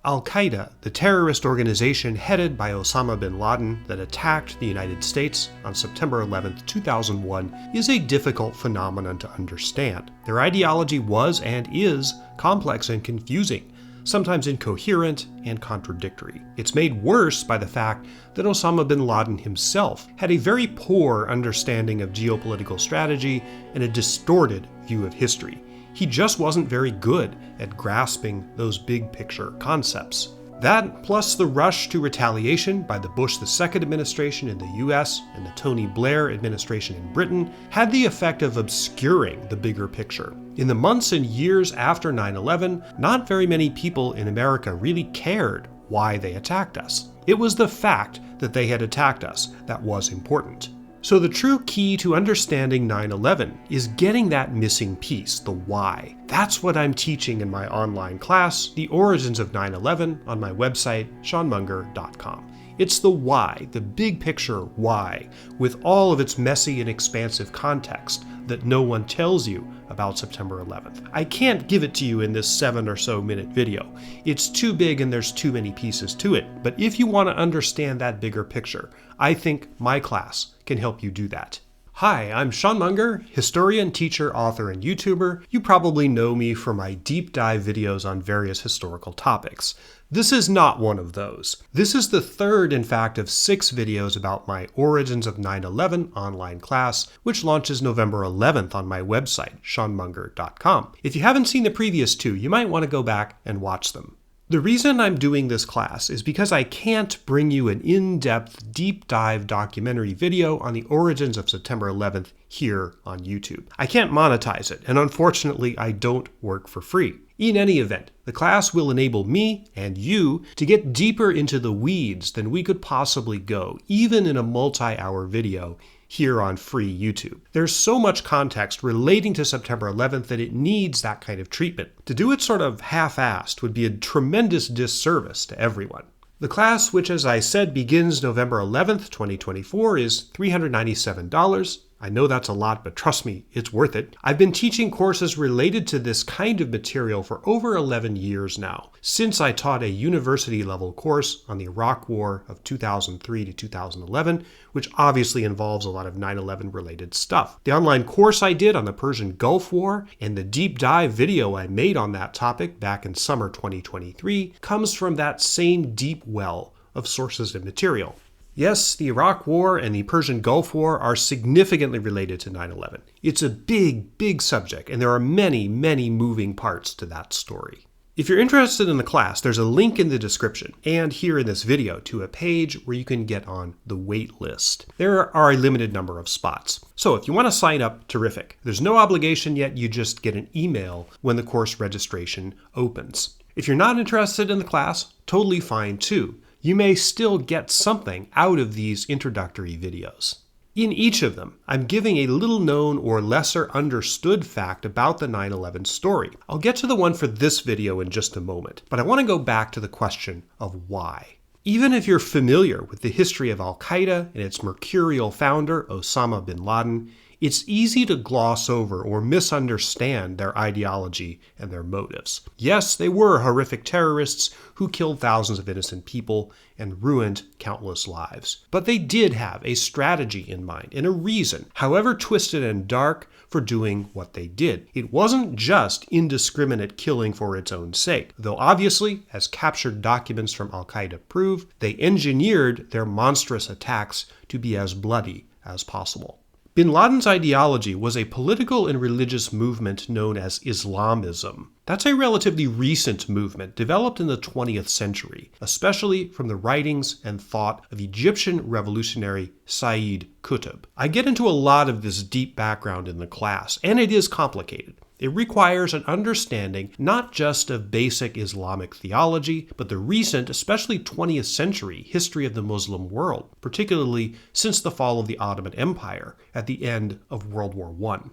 Al-Qaeda, the terrorist organization headed by Osama bin Laden that attacked the United States on September 11, 2001, is a difficult phenomenon to understand. Their ideology was and is complex and confusing, sometimes incoherent and contradictory. It's made worse by the fact that Osama bin Laden himself had a very poor understanding of geopolitical strategy and a distorted view of history. He just wasn't very good at grasping those big picture concepts. That, plus the rush to retaliation by the Bush II administration in the US and the Tony Blair administration in Britain, had the effect of obscuring the bigger picture. In the months and years after 9/11, not very many people in America really cared why they attacked us. It was the fact that they had attacked us that was important. So the true key to understanding 9/11 is getting that missing piece, the why. That's what I'm teaching in my online class, The Origins of 9/11, on my website, seanmunger.com. It's the why, the big picture why, with all of its messy and expansive context that no one tells you about September 11th. I can't give it to you in this 7 or so minute video. It's too big and there's too many pieces to it. But if you want to understand that bigger picture, I think my class can help you do that. Hi, I'm Sean Munger, historian, teacher, author, and YouTuber. You probably know me for my deep dive videos on various historical topics. This is not one of those. This is the third, in fact, of 6 videos about my Origins of 9/11 online class, which launches November 11th on my website, seanmunger.com. If you haven't seen the previous 2, you might want to go back and watch them. The reason I'm doing this class is because I can't bring you an in-depth, deep dive documentary video on the origins of September 11th here on YouTube. I can't monetize it, and unfortunately, I don't work for free. In any event, the class will enable me and you to get deeper into the weeds than we could possibly go, even in a multi-hour video here on free YouTube. There's so much context relating to September 11th that it needs that kind of treatment. To do it sort of half-assed would be a tremendous disservice to everyone. The class, which as I said begins November 11th, 2024, is $397. I know that's a lot, but trust me, it's worth it. I've been teaching courses related to this kind of material for over 11 years now, since I taught a university-level course on the Iraq War of 2003 to 2011, which obviously involves a lot of 9/11 related stuff. The online course I did on the Persian Gulf War and the deep dive video I made on that topic back in summer 2023 comes from that same deep well of sources and material. Yes, the Iraq War and the Persian Gulf War are significantly related to 9/11. It's a big, big subject, and there are many, many moving parts to that story. If you're interested in the class, there's a link in the description and here in this video to a page where you can get on the wait list. There are a limited number of spots. So if you want to sign up, terrific. There's no obligation yet, you just get an email when the course registration opens. If you're not interested in the class, totally fine too. You may still get something out of these introductory videos. In each of them, I'm giving a little known or lesser understood fact about the 9/11 story. I'll get to the one for this video in just a moment, but I want to go back to the question of why. Even if you're familiar with the history of Al-Qaeda and its mercurial founder, Osama bin Laden, it's easy to gloss over or misunderstand their ideology and their motives. Yes, they were horrific terrorists who killed thousands of innocent people and ruined countless lives. But they did have a strategy in mind and a reason, however twisted and dark, for doing what they did. It wasn't just indiscriminate killing for its own sake, though obviously, as captured documents from Al-Qaeda prove, they engineered their monstrous attacks to be as bloody as possible. Bin Laden's ideology was a political and religious movement known as Islamism. That's a relatively recent movement developed in the 20th century, especially from the writings and thought of Egyptian revolutionary Sayyid Qutb. I get into a lot of this deep background in the class, and it is complicated. It requires an understanding not just of basic Islamic theology, but the recent, especially 20th century, history of the Muslim world, particularly since the fall of the Ottoman Empire at the end of World War I.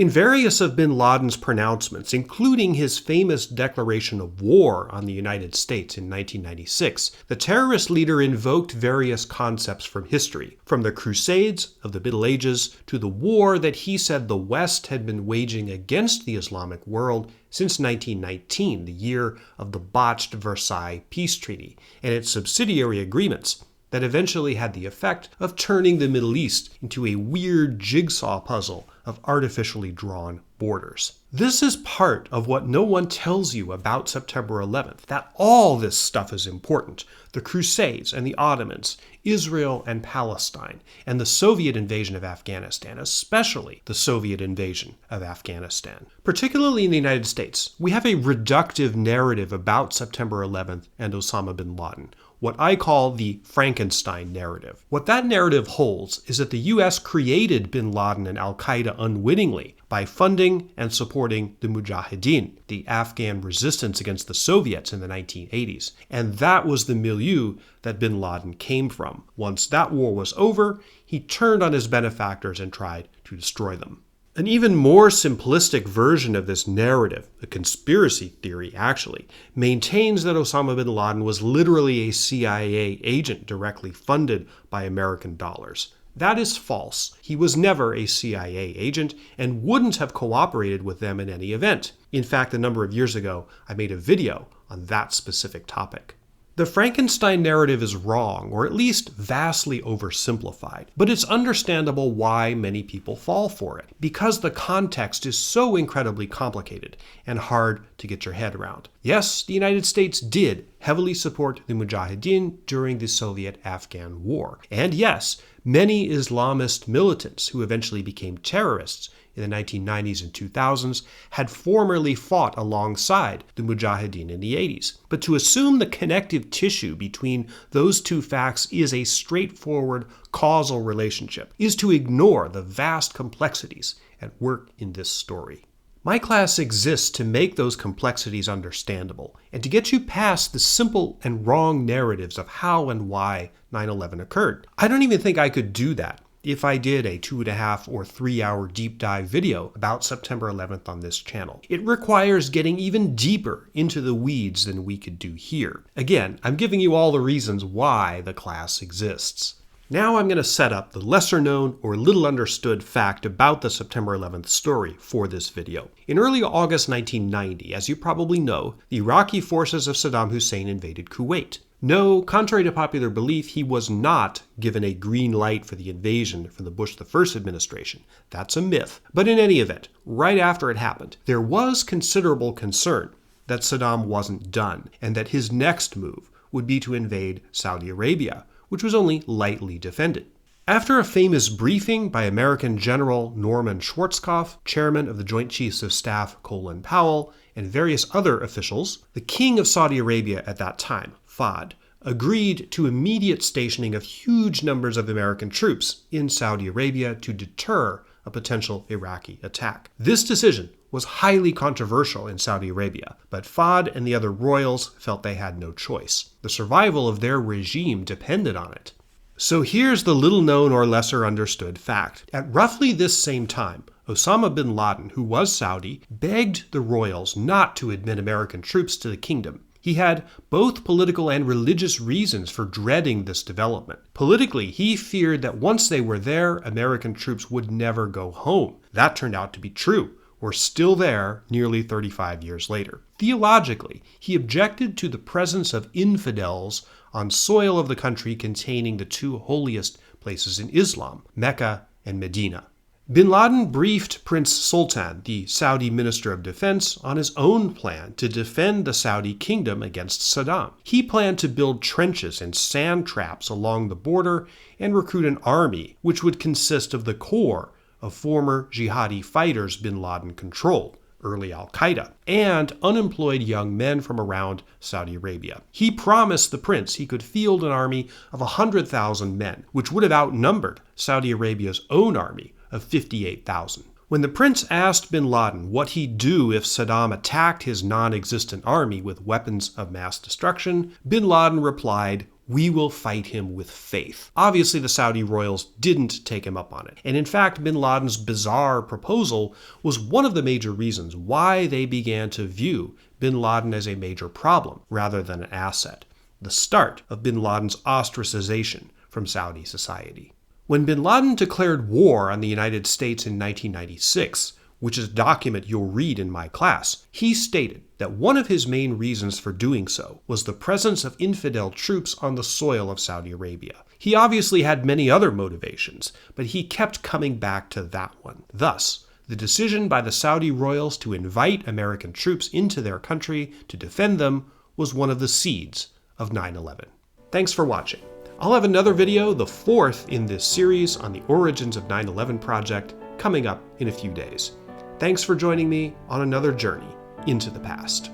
In various of bin Laden's pronouncements, including his famous declaration of war on the United States in 1996, the terrorist leader invoked various concepts from history, from the Crusades of the Middle Ages to the war that he said the West had been waging against the Islamic world since 1919, the year of the botched Versailles Peace Treaty, and its subsidiary agreements that eventually had the effect of turning the Middle East into a weird jigsaw puzzle of artificially drawn borders. This is part of what no one tells you about September 11th, that all this stuff is important. The Crusades and the Ottomans, Israel and Palestine, and the Soviet invasion of Afghanistan, especially the Soviet invasion of Afghanistan. Particularly in the United States, we have a reductive narrative about September 11th and Osama bin Laden, what I call the Frankenstein narrative. What that narrative holds is that the US created bin Laden and Al-Qaeda unwittingly by funding and supporting the Mujahideen, the Afghan resistance against the Soviets in the 1980s. And that was the milieu that bin Laden came from. Once that war was over, he turned on his benefactors and tried to destroy them. An even more simplistic version of this narrative, a conspiracy theory actually, maintains that Osama bin Laden was literally a CIA agent directly funded by American dollars. That is false. He was never a CIA agent and wouldn't have cooperated with them in any event. In fact, a number of years ago, I made a video on that specific topic. The Frankenstein narrative is wrong, or at least vastly oversimplified, but it's understandable why many people fall for it, because the context is so incredibly complicated and hard to get your head around. Yes, the United States did heavily support the Mujahideen during the Soviet-Afghan War. And yes, many Islamist militants who eventually became terrorists in the 1990s and 2000s had formerly fought alongside the Mujahideen in the 80s. But to assume the connective tissue between those two facts is a straightforward causal relationship is to ignore the vast complexities at work in this story. My class exists to make those complexities understandable and to get you past the simple and wrong narratives of how and why 9/11 occurred. I don't even think I could do that if I did a 2.5 or 3 hour deep dive video about September 11th on this channel. It requires getting even deeper into the weeds than we could do here. Again, I'm giving you all the reasons why the class exists. Now I'm going to set up the lesser known or little understood fact about the September 11th story for this video. In early August 1990, as you probably know, the Iraqi forces of Saddam Hussein invaded Kuwait. No, contrary to popular belief, he was not given a green light for the invasion from the Bush I administration. That's a myth. But in any event, right after it happened, there was considerable concern that Saddam wasn't done and that his next move would be to invade Saudi Arabia, which was only lightly defended. After a famous briefing by American General Norman Schwarzkopf, chairman of the Joint Chiefs of Staff Colin Powell, and various other officials, the king of Saudi Arabia at that time, Fouda, agreed to immediate stationing of huge numbers of American troops in Saudi Arabia to deter a potential Iraqi attack. This decision was highly controversial in Saudi Arabia, but Fouda and the other royals felt they had no choice. The survival of their regime depended on it. So here's the little known or lesser understood fact. At roughly this same time, Osama bin Laden, who was Saudi, begged the royals not to admit American troops to the kingdom. He had both political and religious reasons for dreading this development. Politically, he feared that once they were there, American troops would never go home. That turned out to be true. We're still there nearly 35 years later. Theologically, he objected to the presence of infidels on soil of the country containing the two holiest places in Islam, Mecca and Medina. Bin Laden briefed Prince Sultan, the Saudi Minister of Defense, on his own plan to defend the Saudi kingdom against Saddam. He planned to build trenches and sand traps along the border and recruit an army which would consist of the core of former jihadi fighters bin Laden controlled, early Al-Qaeda, and unemployed young men from around Saudi Arabia. He promised the prince he could field an army of 100,000 men, which would have outnumbered Saudi Arabia's own army of 58,000. When the prince asked bin Laden what he'd do if Saddam attacked his non-existent army with weapons of mass destruction, bin Laden replied, "We will fight him with faith." Obviously, the Saudi royals didn't take him up on it. And in fact, bin Laden's bizarre proposal was one of the major reasons why they began to view bin Laden as a major problem rather than an asset. The start of bin Laden's ostracization from Saudi society. When bin Laden declared war on the United States in 1996, which is a document you'll read in my class, he stated that one of his main reasons for doing so was the presence of infidel troops on the soil of Saudi Arabia. He obviously had many other motivations, but he kept coming back to that one. Thus, the decision by the Saudi royals to invite American troops into their country to defend them was one of the seeds of 9/11. Thanks for watching. I'll have another video, the fourth in this series on the origins of 9/11 project, coming up in a few days. Thanks for joining me on another journey into the past.